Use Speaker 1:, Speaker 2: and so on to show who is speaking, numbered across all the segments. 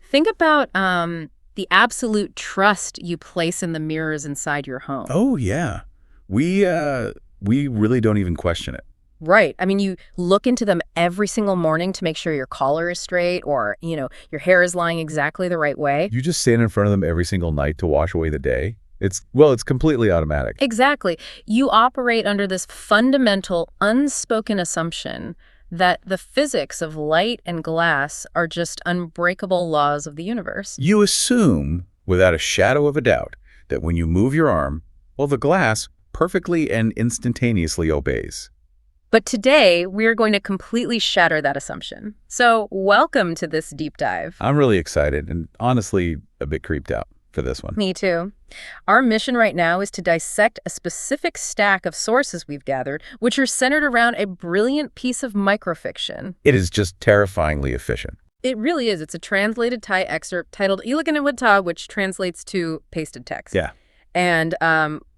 Speaker 1: Think about the absolute trust you place in the mirrors inside your home.
Speaker 2: Oh, yeah. We really don't even question it.
Speaker 1: Right. I mean, you look into them every single morning to make sure your collar is straight or, your hair is lying exactly the right way.
Speaker 2: You just stand in front of them every single night to wash away the day. It's completely automatic.
Speaker 1: Exactly. You operate under this fundamental, unspoken assumption that the physics of light and glass are just unbreakable laws of the universe.
Speaker 2: You assume, without a shadow of a doubt, that when you move your arm, well, the glass perfectly and instantaneously obeys.
Speaker 1: But today, we're going to completely shatter that assumption. So welcome to this deep dive.
Speaker 2: I'm really excited and honestly a bit creeped out for this one.
Speaker 1: Me too. Our mission right now is to dissect a specific stack of sources we've gathered, which are centered around a brilliant piece of microfiction.
Speaker 2: It is just terrifyingly efficient.
Speaker 1: It really is. It's a translated Thai excerpt titled Ilaganawita, which translates to pasted text.
Speaker 2: Yeah.
Speaker 1: And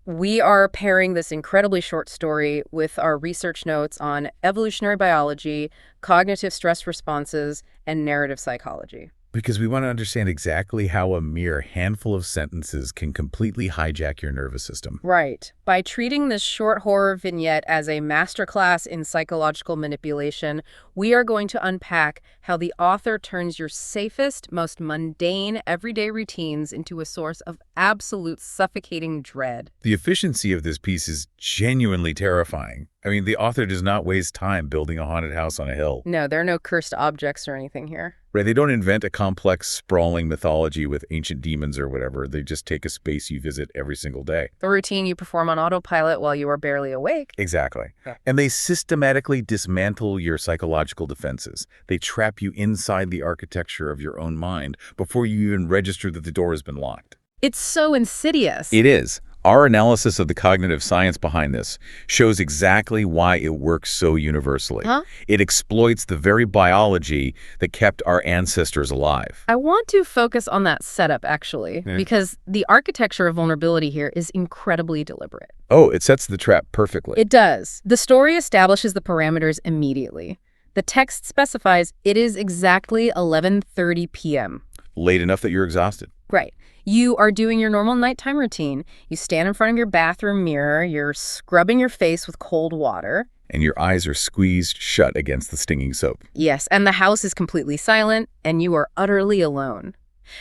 Speaker 1: we are pairing this incredibly short story with our research notes on evolutionary biology, cognitive stress responses, and narrative psychology.
Speaker 2: Because we want to understand exactly how a mere handful of sentences can completely hijack your nervous system.
Speaker 1: Right. By treating this short horror vignette as a masterclass in psychological manipulation, we are going to unpack how the author turns your safest, most mundane, everyday routines into a source of absolute suffocating dread.
Speaker 2: The efficiency of this piece is genuinely terrifying. I mean, the author does not waste time building a haunted house on a hill.
Speaker 1: No, there are no cursed objects or anything here.
Speaker 2: Right, they don't invent a complex, sprawling mythology with ancient demons or whatever. They just take a space you visit every single day.
Speaker 1: The routine you perform on autopilot while you are barely awake.
Speaker 2: Exactly. And they systematically dismantle your psychological defenses. They trap you inside the architecture of your own mind before you even register that the door has been locked.
Speaker 1: It's so insidious.
Speaker 2: It is. Our analysis of the cognitive science behind this shows exactly why it works so universally. It exploits the very biology that kept our ancestors alive.
Speaker 1: I want to focus on that setup, actually, because the architecture of vulnerability here is incredibly deliberate.
Speaker 2: Oh, it sets the trap perfectly.
Speaker 1: It does. The story establishes the parameters immediately. The text specifies it is exactly 11:30 p.m.
Speaker 2: Late enough that you're exhausted.
Speaker 1: Right. You are doing your normal nighttime routine. You stand in front of your bathroom mirror. You're scrubbing your face with cold water.
Speaker 2: And your eyes are squeezed shut against the stinging soap.
Speaker 1: Yes, and the house is completely silent, and you are utterly alone.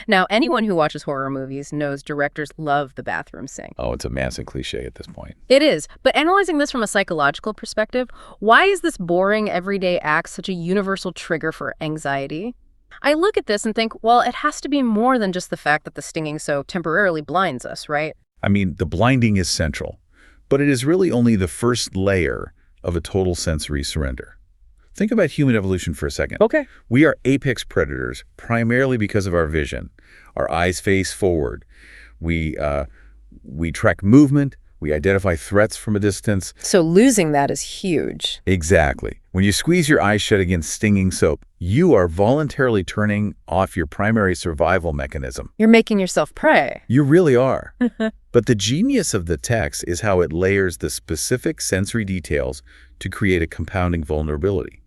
Speaker 1: Now, anyone who watches horror movies knows directors love the bathroom sink.
Speaker 2: Oh, it's a massive cliche at this point.
Speaker 1: It is. But analyzing this from a psychological perspective, why is this boring, everyday act such a universal trigger for anxiety? I look at this and think, well, it has to be more than just the fact that the stinging soap temporarily blinds us, right?
Speaker 2: I mean, the blinding is central, but it is really only the first layer of a total sensory surrender. Think about human evolution for a second.
Speaker 1: Okay.
Speaker 2: We are apex predators primarily because of our vision. Our eyes face forward. We track movement. We identify threats from a distance.
Speaker 1: So losing that is huge.
Speaker 2: Exactly. When you squeeze your eyes shut against stinging soap, you are voluntarily turning off your primary survival mechanism.
Speaker 1: You're making yourself prey.
Speaker 2: You really are. But the genius of the text is how it layers the specific sensory details to create a compounding vulnerability.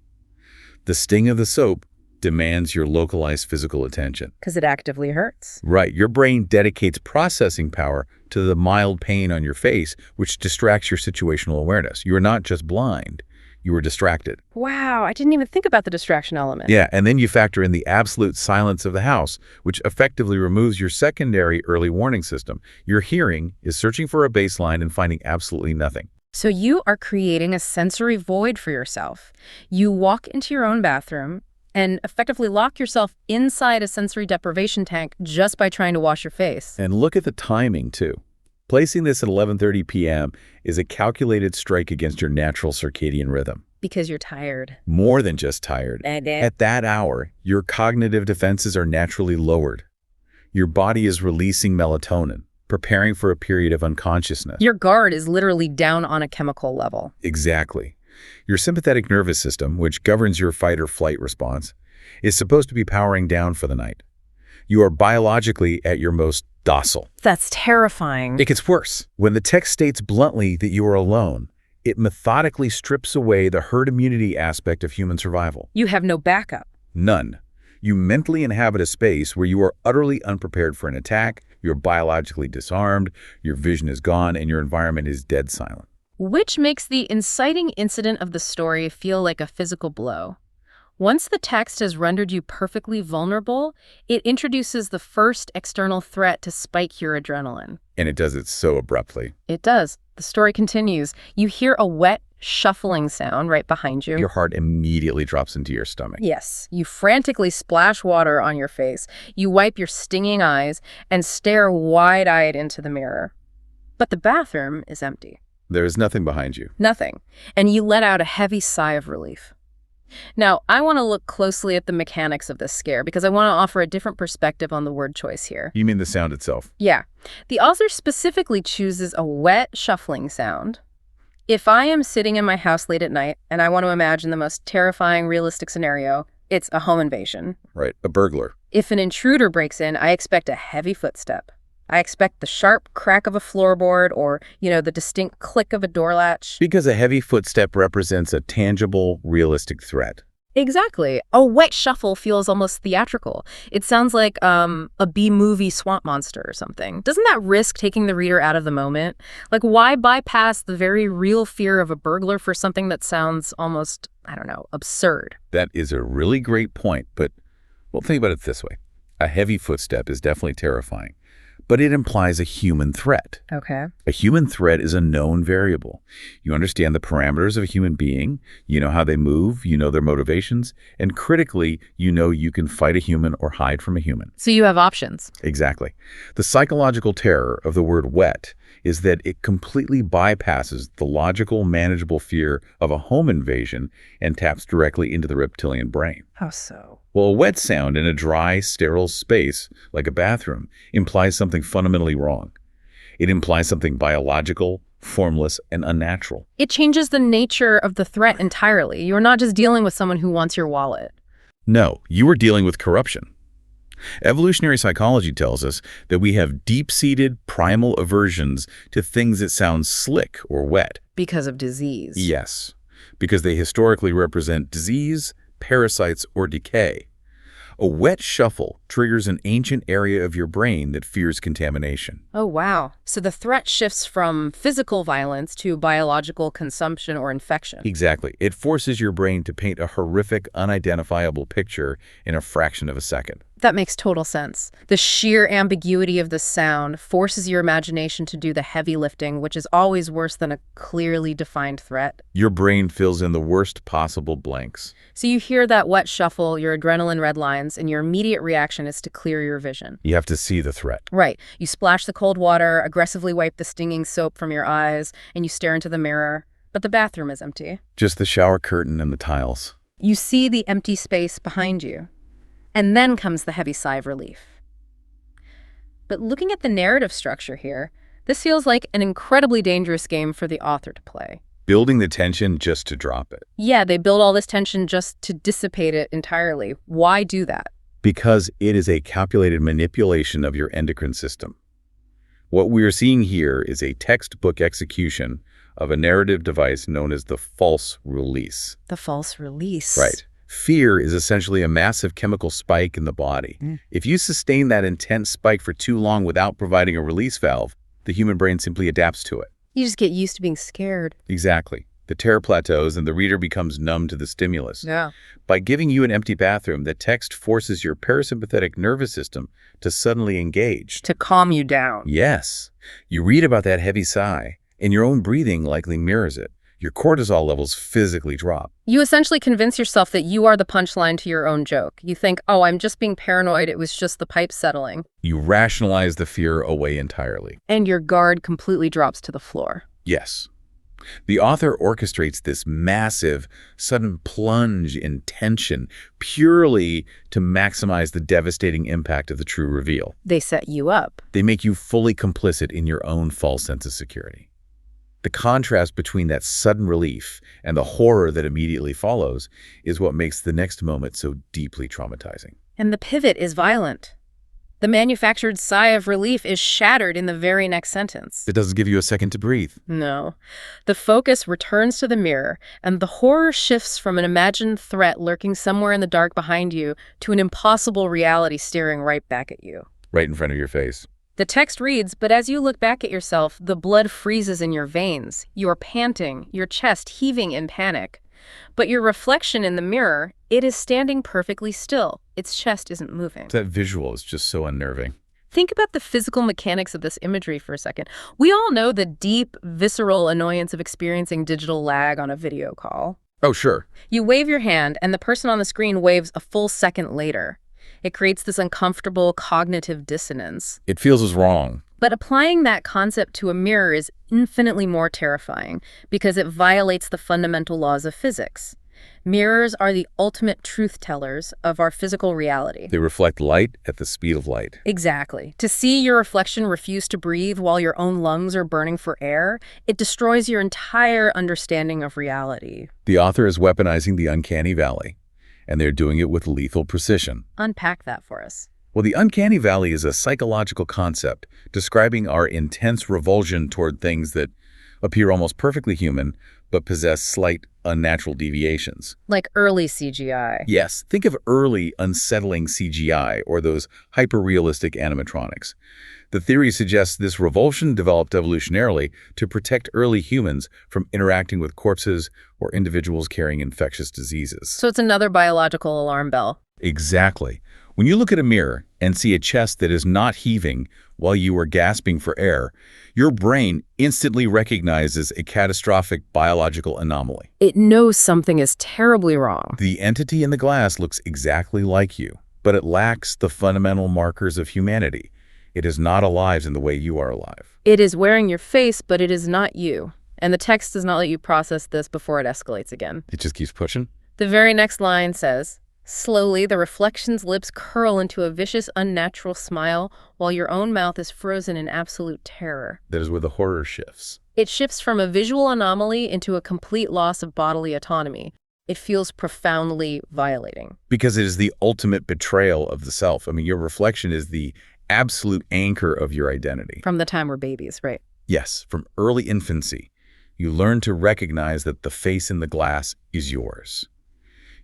Speaker 2: The sting of the soap demands your localized physical attention.
Speaker 1: Because it actively hurts.
Speaker 2: Right. Your brain dedicates processing power to the mild pain on your face, which distracts your situational awareness. You are not just blind. You are distracted.
Speaker 1: Wow, I didn't even think about the distraction element.
Speaker 2: Yeah, and then you factor in the absolute silence of the house, which effectively removes your secondary early warning system. Your hearing is searching for a baseline and finding absolutely nothing.
Speaker 1: So you are creating a sensory void for yourself. You walk into your own bathroom and effectively lock yourself inside a sensory deprivation tank just by trying to wash your face.
Speaker 2: And look at the timing, too. Placing this at 11:30 p.m. is a calculated strike against your natural circadian rhythm.
Speaker 1: Because you're tired.
Speaker 2: More than just tired. At that hour, your cognitive defenses are naturally lowered. Your body is releasing melatonin, preparing for a period of unconsciousness.
Speaker 1: Your guard is literally down on a chemical level.
Speaker 2: Exactly. Your sympathetic nervous system, which governs your fight or flight response, is supposed to be powering down for the night. You are biologically at your most docile.
Speaker 1: That's terrifying.
Speaker 2: It gets worse. When the text states bluntly that you are alone, it methodically strips away the herd immunity aspect of human survival.
Speaker 1: You have no backup.
Speaker 2: None. You mentally inhabit a space where you are utterly unprepared for an attack, you're biologically disarmed, your vision is gone, and your environment is dead silent.
Speaker 1: Which makes the inciting incident of the story feel like a physical blow. Once the text has rendered you perfectly vulnerable, it introduces the first external threat to spike your adrenaline.
Speaker 2: And it does it so abruptly.
Speaker 1: It does. The story continues. You hear a wet, shuffling sound right behind you.
Speaker 2: Your heart immediately drops into your stomach.
Speaker 1: Yes. You frantically splash water on your face. You wipe your stinging eyes and stare wide-eyed into the mirror. But the bathroom is empty.
Speaker 2: There is nothing behind you.
Speaker 1: Nothing. And you let out a heavy sigh of relief. Now, I want to look closely at the mechanics of this scare because I want to offer a different perspective on the word choice here.
Speaker 2: You mean the sound itself?
Speaker 1: Yeah. The author specifically chooses a wet, shuffling sound. If I am sitting in my house late at night and I want to imagine the most terrifying, realistic scenario, it's a home invasion.
Speaker 2: Right, a burglar.
Speaker 1: If an intruder breaks in, I expect a heavy footstep. I expect the sharp crack of a floorboard or, the distinct click of a door latch.
Speaker 2: Because a heavy footstep represents a tangible, realistic threat.
Speaker 1: Exactly. A wet shuffle feels almost theatrical. It sounds like a B-movie swamp monster or something. Doesn't that risk taking the reader out of the moment? Like, why bypass the very real fear of a burglar for something that sounds almost, absurd?
Speaker 2: That is a really great point, but, think about it this way. A heavy footstep is definitely terrifying, but it implies a human threat.
Speaker 1: Okay.
Speaker 2: A human threat is a known variable. You understand the parameters of a human being, you know how they move, you know their motivations, and critically, you know you can fight a human or hide from a human.
Speaker 1: So you have options.
Speaker 2: Exactly. The psychological terror of the word wet is that it completely bypasses the logical, manageable fear of a home invasion and taps directly into the reptilian brain.
Speaker 1: How so?
Speaker 2: Well, a wet sound in a dry, sterile space, like a bathroom, implies something fundamentally wrong. It implies something biological, formless, and unnatural.
Speaker 1: It changes the nature of the threat entirely. You're not just dealing with someone who wants your wallet.
Speaker 2: No, you are dealing with corruption. Evolutionary psychology tells us that we have deep-seated primal aversions to things that sound slick or wet.
Speaker 1: Because of disease.
Speaker 2: Yes, because they historically represent disease, parasites, or decay. A wet shuffle triggers an ancient area of your brain that fears contamination.
Speaker 1: Oh, wow. So the threat shifts from physical violence to biological consumption or infection.
Speaker 2: Exactly. It forces your brain to paint a horrific, unidentifiable picture in a fraction of a second.
Speaker 1: That makes total sense. The sheer ambiguity of the sound forces your imagination to do the heavy lifting, which is always worse than a clearly defined threat.
Speaker 2: Your brain fills in the worst possible blanks.
Speaker 1: So you hear that wet shuffle, your adrenaline redlines, and your immediate reaction is to clear your vision.
Speaker 2: You have to see the threat.
Speaker 1: Right. You splash the cold water, aggressively wipe the stinging soap from your eyes, and you stare into the mirror. But the bathroom is empty.
Speaker 2: Just the shower curtain and the tiles.
Speaker 1: You see the empty space behind you. And then comes the heavy sigh of relief. But looking at the narrative structure here, this feels like an incredibly dangerous game for the author to play.
Speaker 2: Building the tension just to drop it.
Speaker 1: Yeah, they build all this tension just to dissipate it entirely. Why do that?
Speaker 2: Because it is a calculated manipulation of your endocrine system. What we are seeing here is a textbook execution of a narrative device known as the false release.
Speaker 1: The false release.
Speaker 2: Right. Fear is essentially a massive chemical spike in the body. If you sustain that intense spike for too long without providing a release valve, the human brain simply adapts to it.
Speaker 1: You just get used to being scared.
Speaker 2: Exactly. The terror plateaus and the reader becomes numb to the stimulus.
Speaker 1: Yeah.
Speaker 2: By giving you an empty bathroom, the text forces your parasympathetic nervous system to suddenly engage.
Speaker 1: To calm you down.
Speaker 2: Yes. You read about that heavy sigh, and your own breathing likely mirrors it. Your cortisol levels physically drop.
Speaker 1: You essentially convince yourself that you are the punchline to your own joke. You think, oh, I'm just being paranoid. It was just the pipe settling.
Speaker 2: You rationalize the fear away entirely.
Speaker 1: And your guard completely drops to the floor.
Speaker 2: Yes. The author orchestrates this massive, sudden plunge in tension purely to maximize the devastating impact of the true reveal.
Speaker 1: They set you up.
Speaker 2: They make you fully complicit in your own false sense of security. The contrast between that sudden relief and the horror that immediately follows is what makes the next moment so deeply traumatizing.
Speaker 1: And the pivot is violent. The manufactured sigh of relief is shattered in the very next sentence.
Speaker 2: It doesn't give you a second to breathe.
Speaker 1: No. The focus returns to the mirror, and the horror shifts from an imagined threat lurking somewhere in the dark behind you to an impossible reality staring right back at you.
Speaker 2: Right in front of your face.
Speaker 1: The text reads, but as you look back at yourself, the blood freezes in your veins. You are panting, your chest heaving in panic. But your reflection in the mirror, it is standing perfectly still. Its chest isn't moving.
Speaker 2: That visual is just so unnerving.
Speaker 1: Think about the physical mechanics of this imagery for a second. We all know the deep, visceral annoyance of experiencing digital lag on a video call.
Speaker 2: Oh, sure.
Speaker 1: You wave your hand, and the person on the screen waves a full second later. It creates this uncomfortable cognitive dissonance.
Speaker 2: It feels as wrong.
Speaker 1: But applying that concept to a mirror is infinitely more terrifying because it violates the fundamental laws of physics. Mirrors are the ultimate truth tellers of our physical reality.
Speaker 2: They reflect light at the speed of light.
Speaker 1: Exactly. To see your reflection refuse to breathe while your own lungs are burning for air, it destroys your entire understanding of reality.
Speaker 2: The author is weaponizing the uncanny valley, and they're doing it with lethal precision.
Speaker 1: Unpack that for us.
Speaker 2: Well, the uncanny valley is a psychological concept describing our intense revulsion toward things that appear almost perfectly human, but possess slight, unnatural deviations.
Speaker 1: Like early CGI.
Speaker 2: Yes, think of early, unsettling CGI or those hyper-realistic animatronics. The theory suggests this revulsion developed evolutionarily to protect early humans from interacting with corpses or individuals carrying infectious diseases.
Speaker 1: So it's another biological alarm bell.
Speaker 2: Exactly. When you look at a mirror and see a chest that is not heaving while you are gasping for air, your brain instantly recognizes a catastrophic biological anomaly.
Speaker 1: It knows something is terribly wrong.
Speaker 2: The entity in the glass looks exactly like you, but it lacks the fundamental markers of humanity. It is not alive in the way you are alive.
Speaker 1: It is wearing your face, but it is not you. And the text does not let you process this before it escalates again.
Speaker 2: It just keeps pushing.
Speaker 1: The very next line says, slowly, the reflection's lips curl into a vicious, unnatural smile, while your own mouth is frozen in absolute terror.
Speaker 2: That is where the horror shifts.
Speaker 1: It shifts from a visual anomaly into a complete loss of bodily autonomy. It feels profoundly violating.
Speaker 2: Because it is the ultimate betrayal of the self. I mean, your reflection is the absolute anchor of your identity.
Speaker 1: From the time we're babies, right?
Speaker 2: Yes, from early infancy, you learn to recognize that the face in the glass is yours.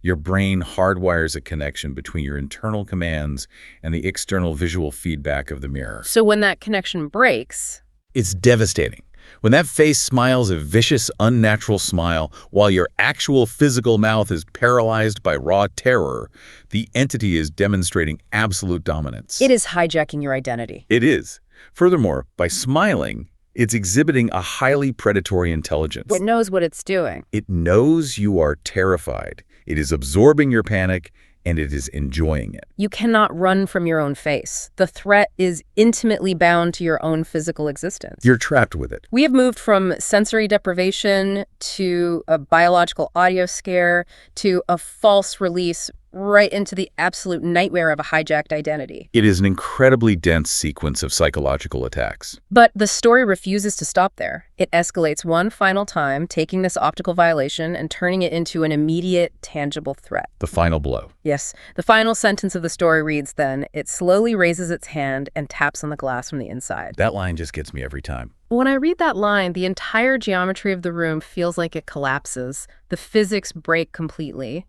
Speaker 2: Your brain hardwires a connection between your internal commands and the external visual feedback of the mirror.
Speaker 1: So when that connection breaks,
Speaker 2: it's devastating. When that face smiles a vicious, unnatural smile while your actual physical mouth is paralyzed by raw terror, the entity is demonstrating absolute dominance.
Speaker 1: it is hijacking your identity.
Speaker 2: It is. Furthermore, by smiling, it's exhibiting a highly predatory intelligence.
Speaker 1: It knows what it's doing.
Speaker 2: It knows you are terrified. It is absorbing your panic, and it is enjoying it.
Speaker 1: You cannot run from your own face. The threat is intimately bound to your own physical existence.
Speaker 2: You're trapped with it.
Speaker 1: We have moved from sensory deprivation to a biological audio scare to a false release right into the absolute nightmare of a hijacked identity.
Speaker 2: It is an incredibly dense sequence of psychological attacks.
Speaker 1: But the story refuses to stop there. It escalates one final time, taking this optical violation and turning it into an immediate, tangible threat.
Speaker 2: The final blow.
Speaker 1: Yes, the final sentence of the story reads then, it slowly raises its hand and taps on the glass from the inside.
Speaker 2: That line just gets me every time.
Speaker 1: When I read that line, the entire geometry of the room feels like it collapses. The physics break completely.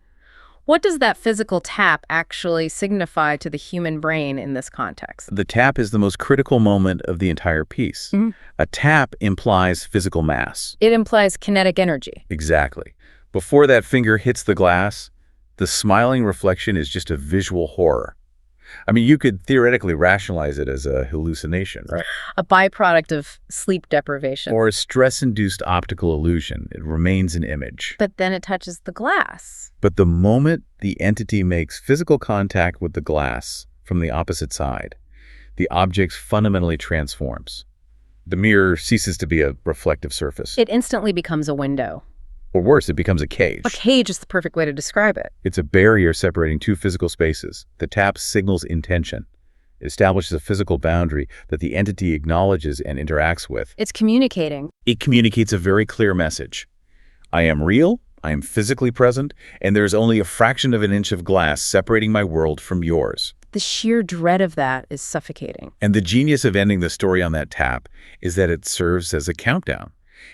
Speaker 1: What does that physical tap actually signify to the human brain in this context?
Speaker 2: The tap is the most critical moment of the entire piece. A tap implies physical mass.
Speaker 1: It implies kinetic energy.
Speaker 2: Exactly. Before that finger hits the glass, the smiling reflection is just a visual horror. I mean, you could theoretically rationalize it as a hallucination, right?
Speaker 1: A byproduct of sleep deprivation.
Speaker 2: Or a stress-induced optical illusion. It remains an image.
Speaker 1: But then it touches the glass.
Speaker 2: But the moment the entity makes physical contact with the glass from the opposite side, the object fundamentally transforms. The mirror ceases to be a reflective surface.
Speaker 1: It instantly becomes a window.
Speaker 2: Or worse, it becomes a cage.
Speaker 1: A cage is the perfect way to describe it.
Speaker 2: It's a barrier separating two physical spaces. The tap signals intention. It establishes a physical boundary that the entity acknowledges and interacts with.
Speaker 1: It's communicating.
Speaker 2: It communicates a very clear message. I am real, I am physically present, and there is only a fraction of an inch of glass separating my world from yours.
Speaker 1: The sheer dread of that is suffocating.
Speaker 2: And the genius of ending the story on that tap is that it serves as a countdown.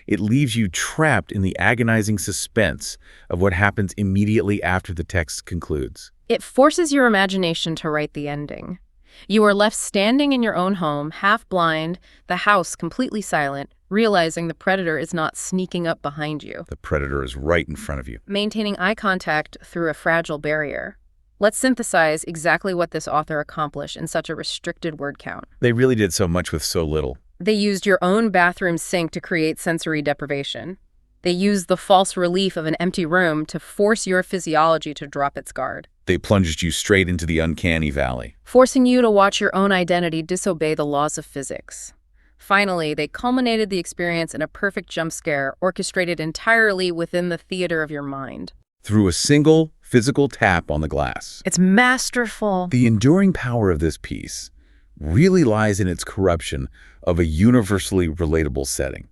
Speaker 2: It leaves you trapped in the agonizing suspense of what happens immediately after the text concludes.
Speaker 1: It forces your imagination to write the ending. You are left standing in your own home, half blind, the house completely silent, realizing the predator is not sneaking up behind you.
Speaker 2: The predator is right in front of you.
Speaker 1: Maintaining eye contact through a fragile barrier. Let's synthesize exactly what this author accomplished in such a restricted word count.
Speaker 2: They really did so much with so little.
Speaker 1: They used your own bathroom sink to create sensory deprivation. They used the false relief of an empty room to force your physiology to drop its guard.
Speaker 2: They plunged you straight into the uncanny valley.
Speaker 1: Forcing you to watch your own identity disobey the laws of physics. Finally, they culminated the experience in a perfect jump scare orchestrated entirely within the theater of your mind.
Speaker 2: Through a single physical tap on the glass.
Speaker 1: It's masterful.
Speaker 2: The enduring power of this piece really lies in its corruption of a universally relatable setting.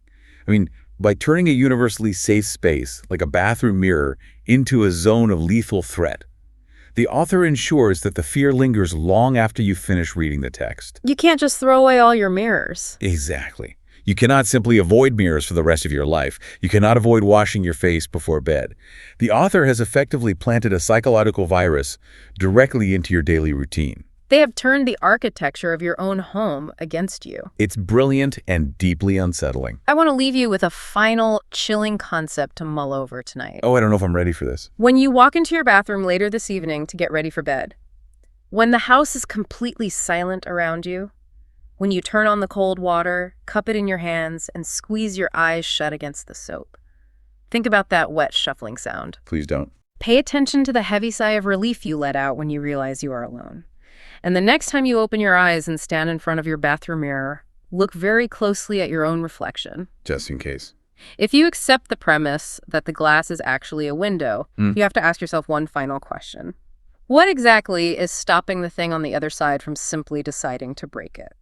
Speaker 2: I mean, by turning a universally safe space, like a bathroom mirror, into a zone of lethal threat, the author ensures that the fear lingers long after you finish reading the text.
Speaker 1: You can't just throw away all your mirrors.
Speaker 2: Exactly. You cannot simply avoid mirrors for the rest of your life. You cannot avoid washing your face before bed. The author has effectively planted a psychological virus directly into your daily routine.
Speaker 1: They have turned the architecture of your own home against you.
Speaker 2: It's brilliant and deeply unsettling.
Speaker 1: I want to leave you with a final, chilling concept to mull over tonight.
Speaker 2: Oh, I don't know if I'm ready for this.
Speaker 1: When you walk into your bathroom later this evening to get ready for bed, when the house is completely silent around you, when you turn on the cold water, cup it in your hands, and squeeze your eyes shut against the soap, think about that wet shuffling sound.
Speaker 2: Please don't.
Speaker 1: Pay attention to the heavy sigh of relief you let out when you realize you are alone. And the next time you open your eyes and stand in front of your bathroom mirror, look very closely at your own reflection.
Speaker 2: Just in case.
Speaker 1: If you accept the premise that the glass is actually a window, you have to ask yourself one final question. What exactly is stopping the thing on the other side from simply deciding to break it?